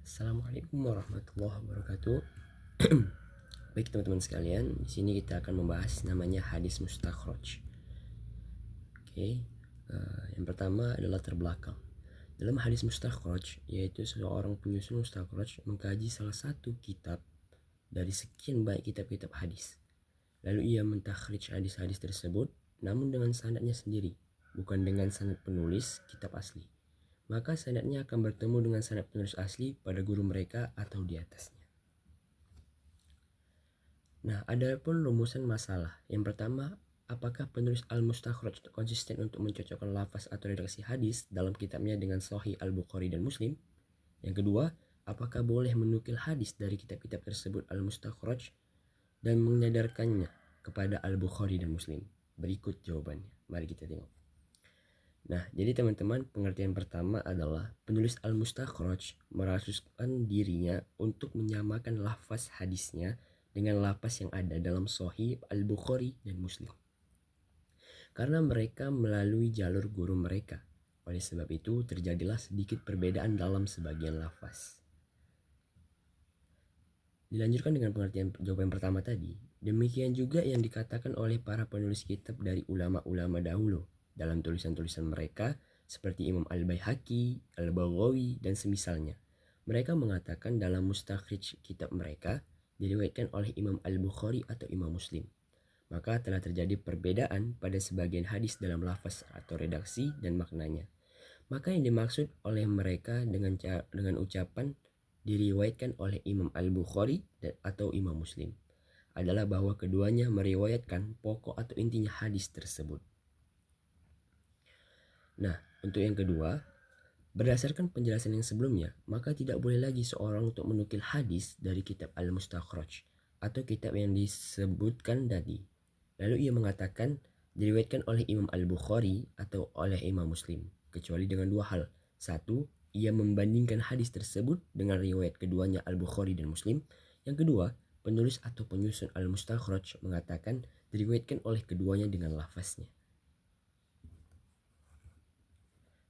Assalamualaikum warahmatullahi wabarakatuh. Baik teman-teman sekalian, di sini kita akan membahas namanya hadis mustakhraj. Yang pertama adalah terbelakang. Dalam hadis mustakhraj, yaitu seorang penyusun mustakhraj mengkaji salah satu kitab dari sekian banyak kitab-kitab hadis. Lalu ia mentakhrij hadis-hadis tersebut, namun dengan sanadnya sendiri, bukan dengan sanad penulis kitab asli. Maka sanadnya akan bertemu dengan sanad penulis asli pada guru mereka atau di atasnya. Nah, ada pun rumusan masalah. Yang pertama, apakah penulis Al-Mustakhraj konsisten untuk mencocokkan lafaz atau redaksi hadis dalam kitabnya dengan Sahih Al-Bukhari dan Muslim? Yang kedua, apakah boleh menukil hadis dari kitab-kitab tersebut Al-Mustakhraj dan menyadarkannya kepada Al-Bukhari dan Muslim? Berikut jawabannya. Mari kita tengok. Nah, jadi teman-teman, pengertian pertama adalah penulis Al-Mustakhraj merasuskan dirinya untuk menyamakan lafaz hadisnya dengan lafaz yang ada dalam Sahih Al-Bukhari dan Muslim. Karena mereka melalui jalur guru mereka. Oleh sebab itu, terjadilah sedikit perbedaan dalam sebagian lafaz. Dilanjutkan dengan pengertian jawaban pertama tadi. Demikian juga yang dikatakan oleh para penulis kitab dari ulama-ulama dahulu dalam tulisan-tulisan mereka seperti Imam Al-Baihaqi, Al-Baghawi, dan semisalnya. Mereka mengatakan dalam mustakhrij kitab mereka diriwayatkan oleh Imam Al-Bukhari atau Imam Muslim. Maka telah terjadi perbedaan pada sebagian hadis dalam lafaz atau redaksi dan maknanya. Maka yang dimaksud oleh mereka dengan ucapan diriwayatkan oleh Imam Al-Bukhari atau Imam Muslim adalah bahwa keduanya meriwayatkan pokok atau intinya hadis tersebut. Nah, untuk yang kedua, berdasarkan penjelasan yang sebelumnya, maka tidak boleh lagi seorang untuk menukil hadis dari kitab Al-Mustakhraj atau kitab yang disebutkan tadi. Lalu ia mengatakan diriwayatkan oleh Imam Al-Bukhari atau oleh Imam Muslim, kecuali dengan dua hal. Satu, ia membandingkan hadis tersebut dengan riwayat keduanya Al-Bukhari dan Muslim. Yang kedua, penulis atau penyusun Al-Mustakhraj mengatakan diriwayatkan oleh keduanya dengan lafaznya.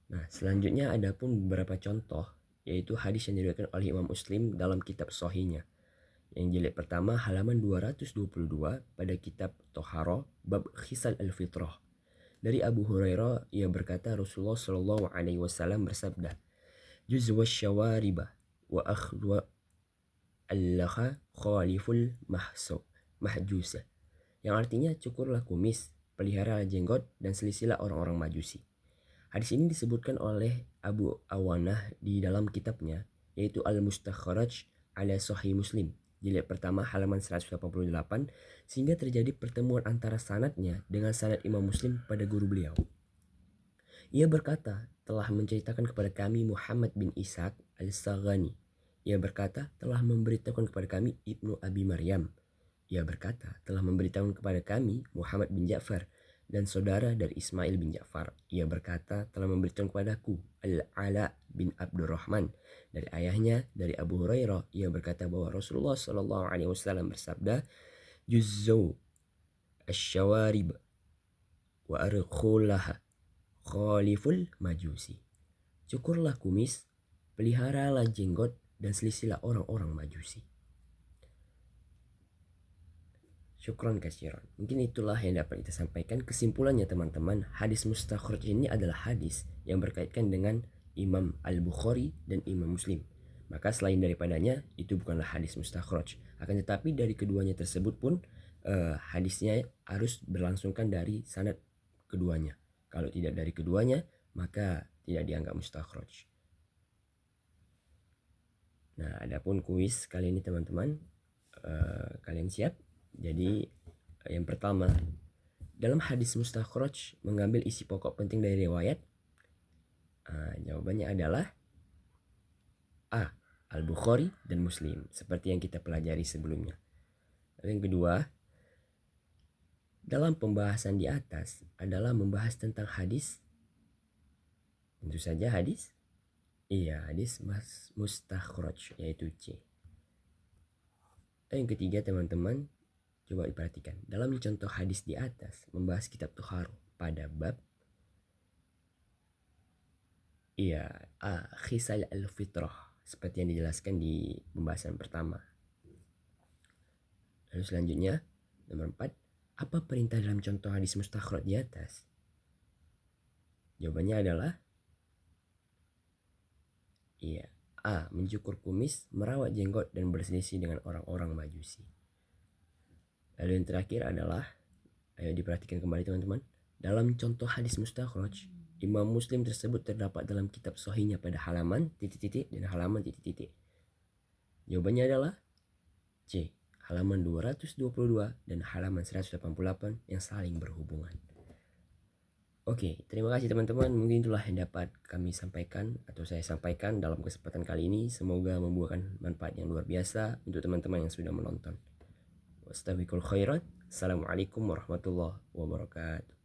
Nah, selanjutnya ada pun beberapa contoh, yaitu hadis yang diriwayatkan oleh Imam Muslim dalam kitab Sahihnya. Yang jilid pertama halaman 222 pada kitab Toharo bab Khisal al-Fitrah. Dari Abu Hurairah, ia berkata Rasulullah Shallallahu Alaihi Wasallam bersabda, Juzwa syawariba wa akhdwa allaha khaliful mahjusa. Yang artinya cukurlah kumis, pelihara jenggot, dan selisilah orang-orang majusi. Hadis ini disebutkan oleh Abu Awanah di dalam kitabnya, yaitu Al-Mustakhraj ala Sahih Muslim, jilid pertama halaman 188, sehingga terjadi pertemuan antara sanadnya dengan sanad Imam Muslim pada guru beliau. Ia berkata, telah menceritakan kepada kami Muhammad bin Ishaq al-Saghani. Ia berkata, telah memberitahukan kepada kami Ibnu Abi Maryam. Ia berkata, telah memberitahukan kepada kami Muhammad bin Ja'far dan saudara dari Ismail bin Ja'far. Ia berkata, telah memberitahukan kepadaku Al-Ala bin Abdurrahman dari ayahnya dari Abu Hurairah. Ia berkata bahwa Rasulullah Shallallahu Alaihi Wasallam bersabda, Juzzu asy-syawarib wa arkhulaha khaliful majusi. Cukurlah kumis, peliharalah jenggot, dan selisilah orang-orang majusi. Syukron kasiran. Mungkin itulah yang dapat kita sampaikan. Kesimpulannya teman-teman, hadis mustakhraj ini adalah hadis yang berkaitan dengan Imam Al-Bukhari dan Imam Muslim. Maka selain daripadanya, itu bukanlah hadis mustakhraj. Akan tetapi dari keduanya tersebut pun hadisnya harus berlangsungkan dari sanad keduanya. Kalau tidak dari keduanya, maka tidak dianggap mustakhraj. Nah, adapun kuis kali ini teman-teman, kalian siap? Jadi yang pertama, dalam hadis mustakhraj mengambil isi pokok penting dari riwayat. Jawabannya adalah A. Al-Bukhari dan Muslim, seperti yang kita pelajari sebelumnya. Lalu yang kedua, dalam pembahasan di atas adalah membahas tentang hadis. Tentu saja hadis. Iya, hadis mustakhraj, yaitu C. Dan yang ketiga teman-teman, coba diperhatikan. Dalam contoh hadis di atas membahas kitab Toharo pada bab Khisal al-Fitrah, seperti yang dijelaskan di pembahasan pertama. Lalu selanjutnya, nomor 4, apa perintah dalam contoh hadis mustakhraj di atas? Jawabannya adalah iya. A. Mencukur kumis, merawat jenggot, dan berselisih dengan orang-orang Majusi. Lalu yang terakhir adalah, ayo diperhatikan kembali teman-teman. Dalam contoh hadis mustakhraj, Imam Muslim tersebut terdapat dalam kitab Sahihnya pada halaman titik-titik dan halaman titik-titik. Jawabannya adalah C. Halaman 222 dan halaman 188 yang saling berhubungan. Oke, terima kasih teman-teman. Mungkin itulah yang dapat kami sampaikan atau saya sampaikan dalam kesempatan kali ini. Semoga membuahkan manfaat yang luar biasa untuk teman-teman yang sudah menonton. Wastabiqul khairat. Assalamualaikum warahmatullahi wabarakatuh.